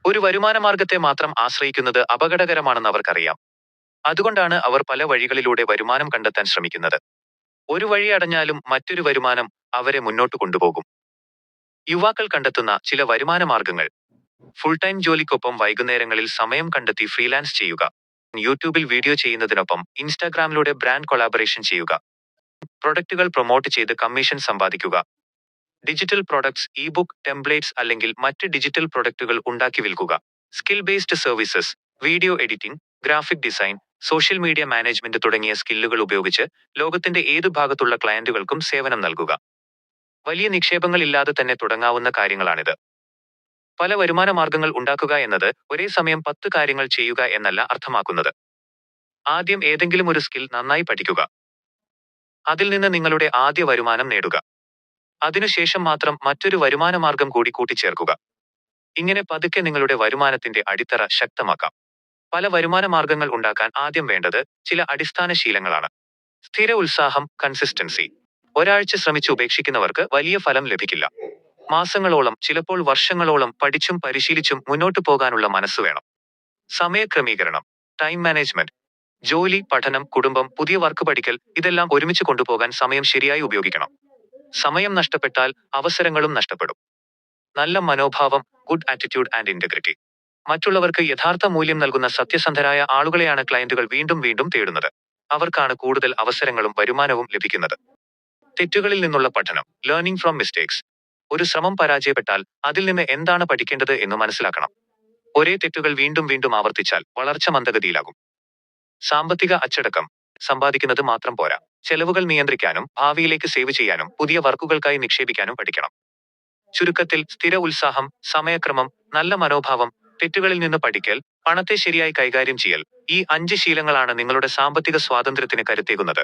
ഒരു വരുമാനമാർഗത്തെ മാത്രം ആശ്രയിക്കുന്നത് അപകടകരമാണെന്ന് അവർക്കറിയാം. അതുകൊണ്ടാണ് അവർ പല വഴികളിലൂടെ വരുമാനം കണ്ടെത്താൻ ശ്രമിക്കുന്നത്. ഒരു വഴി അടഞ്ഞാലും മറ്റൊരു വരുമാനം അവരെ മുന്നോട്ട് കൊണ്ടുപോകും. യുവാക്കൾ കണ്ടെത്തുന്ന ചില വരുമാന മാർഗങ്ങൾ: ഫുൾ ടൈം ജോലിക്കൊപ്പം വൈകുന്നേരങ്ങളിൽ സമയം കണ്ടെത്തി ഫ്രീലാൻസ് ചെയ്യുക. യൂട്യൂബിൽ വീഡിയോ ചെയ്യുന്നതിനൊപ്പം ഇൻസ്റ്റാഗ്രാമിലൂടെ ബ്രാൻഡ് കൊളാബറേഷൻ ചെയ്യുക. പ്രൊഡക്റ്റുകൾ പ്രൊമോട്ട് ചെയ്ത് കമ്മീഷൻ സമ്പാദിക്കുക. Digital products, E book, templates അല്ലെങ്കിൽ മറ്റ് ഡിജിറ്റൽ പ്രൊഡക്റ്റുകൾ ഉണ്ടാക്കി വിൽക്കുക. Skill based services, video editing, graphic design, social media management തുടങ്ങിയ സ്കില്ലുകൾ ഉപയോഗിച്ച് ലോകത്തിന്റെ ഏതു ഭാഗത്തുള്ള ക്ലയന്റുകൾക്കും സേവനം നൽകുക. വലിയ നിക്ഷേപങ്ങൾ ഇല്ലാതെ തന്നെ തുടങ്ങാവുന്ന കാര്യങ്ങളാണിത്. പല വരുമാന മാർഗങ്ങൾ ഉണ്ടാക്കുക എന്നത് ഒരേ സമയം 10 കാര്യങ്ങൾ ചെയ്യുക എന്നല്ല അർത്ഥമാക്കുന്നത്. ആദ്യം ഏതെങ്കിലും ഒരു സ്കിൽ നന്നായി പഠിക്കുക. അതിൽ നിന്ന് നിങ്ങളുടെ ആദ്യ വരുമാനം നേടുക. അതിനുശേഷം മാത്രം മറ്റൊരു വരുമാന മാർഗം കൂടി കൂട്ടിച്ചേർക്കുക. ഇങ്ങനെ പതുക്കെ നിങ്ങളുടെ വരുമാനത്തിന്റെ അടിത്തറ ശക്തമാക്കാം. പല വരുമാന മാർഗങ്ങൾ ഉണ്ടാക്കാൻ ആദ്യം വേണ്ടത് ചില അടിസ്ഥാന ശീലങ്ങളാണ്. സ്ഥിര ഉത്സാഹം, കൺസിസ്റ്റൻസി. ഒരാഴ്ച ശ്രമിച്ച് ഉപേക്ഷിക്കുന്നവർക്ക് വലിയ ഫലം ലഭിക്കില്ല. മാസങ്ങളോളം, ചിലപ്പോൾ വർഷങ്ങളോളം പഠിച്ചും പരിശീലിച്ചും മുന്നോട്ടു പോകാനുള്ള മനസ്സ് വേണം. സമയക്രമീകരണം, ടൈം മാനേജ്മെന്റ്. ജോലി, പഠനം, കുടുംബം, പുതിയ വർക്ക് പഠിക്കൽ ഇതെല്ലാം ഒരുമിച്ച് കൊണ്ടുപോകാൻ സമയം ശരിയായി ഉപയോഗിക്കണം. സമയം നഷ്ടപ്പെട്ടാൽ അവസരങ്ങളും നഷ്ടപ്പെടും. നല്ല മനോഭാവം, ഗുഡ് ആറ്റിറ്റ്യൂഡ് ആൻഡ് ഇന്റഗ്രിറ്റി. മറ്റുള്ളവർക്ക് യഥാർത്ഥ മൂല്യം നൽകുന്ന സത്യസന്ധരായ ആളുകളെയാണ് ക്ലയന്റുകൾ വീണ്ടും വീണ്ടും തേടുന്നത്. അവർക്കാണ് കൂടുതൽ അവസരങ്ങളും വരുമാനവും ലഭിക്കുന്നത്. തെറ്റുകളിൽ നിന്നുള്ള പഠനം, ലേണിംഗ് ഫ്രോം മിസ്റ്റേക്സ്. ഒരു ശ്രമം പരാജയപ്പെട്ടാൽ അതിൽ നിന്ന് എന്താണ് പഠിക്കേണ്ടത് എന്ന് മനസ്സിലാക്കണം. ഒരേ തെറ്റുകൾ വീണ്ടും വീണ്ടും ആവർത്തിച്ചാൽ വളർച്ച മന്ദഗതിയിലാകും. സാമ്പത്തിക അച്ചടക്കം. സമ്പാദിക്കുന്നത് മാത്രം പോരാ. ചെലവുകൾ നിയന്ത്രിക്കാനും ഭാവിയിലേക്ക് സേവ് ചെയ്യാനും പുതിയ വർക്കുകൾക്കായി നിക്ഷേപിക്കാനും പഠിക്കണം. ചുരുക്കത്തിൽ, സ്ഥിര ഉത്സാഹം, സമയക്രമം, നല്ല മനോഭാവം, തെറ്റുകളിൽ നിന്ന് പഠിക്കൽ, പണത്തെ ശരിയായി കൈകാര്യം ചെയ്യൽ, ഈ 5 ശീലങ്ങളാണ് നിങ്ങളുടെ സാമ്പത്തിക സ്വാതന്ത്ര്യത്തിന് കരുത്തേകുന്നത്.